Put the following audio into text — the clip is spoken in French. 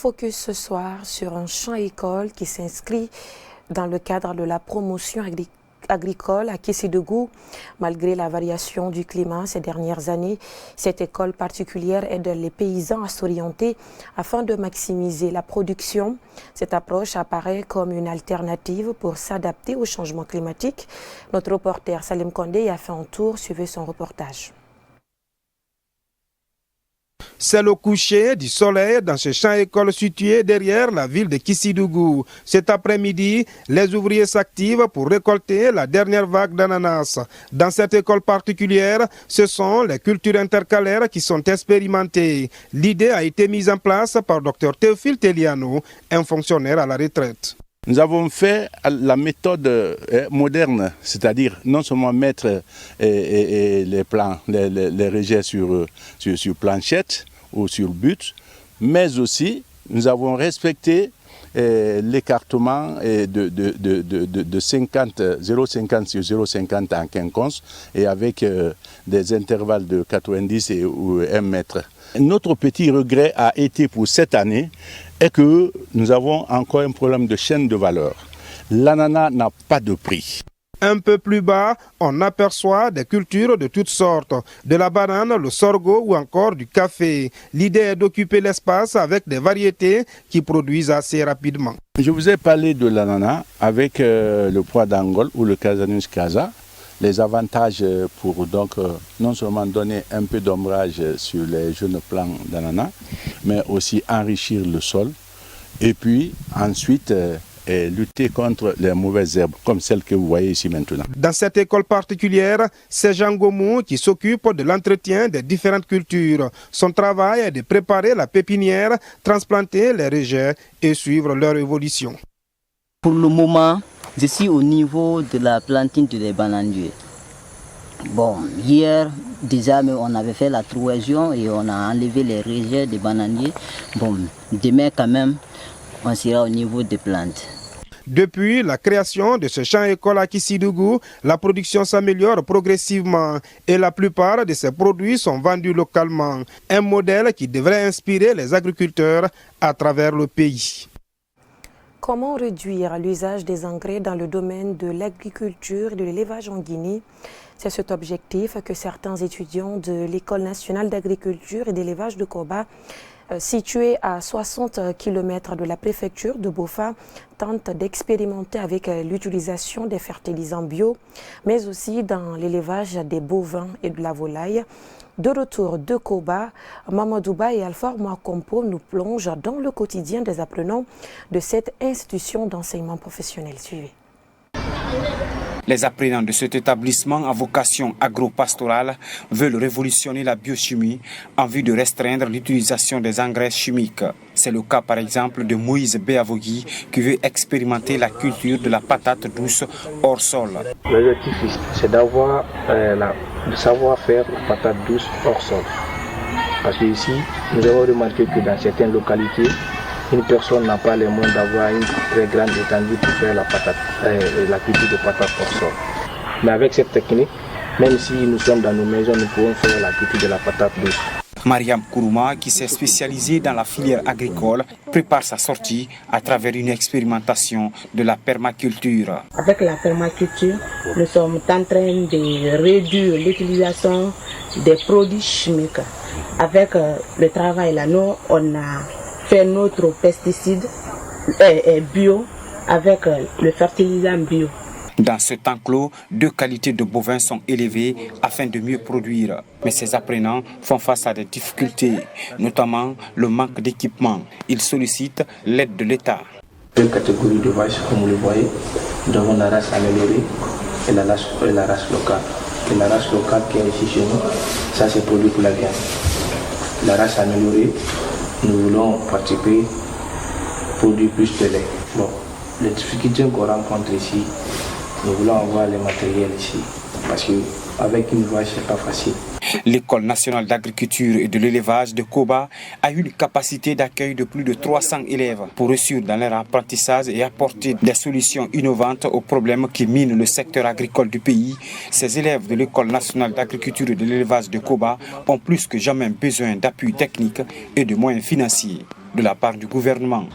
focus ce soir sur un champ-école qui s'inscrit dans le cadre de la promotion agricole à Késédougou. Malgré la variation du climat ces dernières années, cette école particulière aide les paysans à s'orienter afin de maximiser la production. Cette approche apparaît comme une alternative pour s'adapter au changement climatique. Notre reporter Salim Kondé a fait un tour, suivez son reportage. C'est le coucher du soleil dans ce champ-école situé derrière la ville de Késédougou. Cet après-midi, les ouvriers s'activent pour récolter la dernière vague d'ananas. Dans cette école particulière, ce sont les cultures intercalaires qui sont expérimentées. L'idée a été mise en place par Dr Théophile Teliano, un fonctionnaire à la retraite. Nous avons fait la méthode moderne, c'est-à-dire non seulement mettre les plants, les rejets sur planchette ou sur but, mais aussi nous avons respecté l'écartement de 0,50 sur 0,50 en quinconce et avec des intervalles de 90 ou 1 mètre. Notre petit regret a été pour cette année est que nous avons encore un problème de chaîne de valeur. L'ananas n'a pas de prix. Un peu plus bas, on aperçoit des cultures de toutes sortes, de la banane, le sorgho ou encore du café. L'idée est d'occuper l'espace avec des variétés qui produisent assez rapidement. Je vous ai parlé de l'ananas avec le pois d'Angole ou le Casanus casa. Les avantages pour donc non seulement donner un peu d'ombrage sur les jeunes plants d'ananas, mais aussi enrichir le sol et puis ensuite lutter contre les mauvaises herbes comme celles que vous voyez ici maintenant. Dans cette école particulière, c'est Jean Gomou qui s'occupe de l'entretien des différentes cultures. Son travail est de préparer la pépinière, transplanter les rejets et suivre leur évolution. Pour le moment, je suis au niveau de la plantine des bananiers. Bon, hier, déjà, on avait fait la trouaison et on a enlevé les rejets des bananiers. Bon, demain, quand même, on sera au niveau des plantes. Depuis la création de ce champ-école à Késédougou, la production s'améliore progressivement et la plupart de ces produits sont vendus localement. Un modèle qui devrait inspirer les agriculteurs à travers le pays. Comment réduire l'usage des engrais dans le domaine de l'agriculture et de l'élevage en Guinée? C'est cet objectif que certains étudiants de l'École nationale d'agriculture et d'élevage de Koba, située à 60 km de la préfecture de Bofa, tentent d'expérimenter avec l'utilisation des fertilisants bio, mais aussi dans l'élevage des bovins et de la volaille. De retour de Koba, Mamadouba et Alpha Mouakompo nous plongent dans le quotidien des apprenants de cette institution d'enseignement professionnel. Suivez. Les apprenants de cet établissement à vocation agro-pastorale veulent révolutionner la biochimie en vue de restreindre l'utilisation des engrais chimiques. C'est le cas par exemple de Moïse Béavogui qui veut expérimenter la culture de la patate douce hors sol. L'objectif, c'est d'avoir de savoir faire la patate douce hors sol. Parce que ici, nous avons remarqué que dans certaines localités, une personne n'a pas les moyens d'avoir une très grande étendue pour faire la culture de patate hors sol. Mais avec cette technique, même si nous sommes dans nos maisons, nous pouvons faire la culture de la patate douce. Mariam Kourouma, qui s'est spécialisée dans la filière agricole, prépare sa sortie à travers une expérimentation de la permaculture. Avec la permaculture, nous sommes en train de réduire l'utilisation des produits chimiques. Avec le travail là, nous, on a fait notre pesticide bio avec le fertilisant bio. Dans ce enclos, 2 qualités de bovins sont élevées afin de mieux produire. Mais ces apprenants font face à des difficultés, notamment le manque d'équipement. Ils sollicitent l'aide de l'État. 2 catégories de vaches, comme vous le voyez, nous avons la race améliorée et la race locale. Et la race locale qui est ici chez nous, ça c'est produit pour la viande. La race améliorée, nous voulons participer, produire plus de lait. Bon, les difficultés qu'on rencontre ici, nous voulons avoir les matériels ici, parce qu'avec une vache, ce n'est pas facile. L'École nationale d'agriculture et de l'élevage de Koba a une capacité d'accueil de plus de 300 élèves pour réussir dans leur apprentissage et apporter des solutions innovantes aux problèmes qui minent le secteur agricole du pays. Ces élèves de l'École nationale d'agriculture et de l'élevage de Koba ont plus que jamais besoin d'appui technique et de moyens financiers. de la part du gouvernement.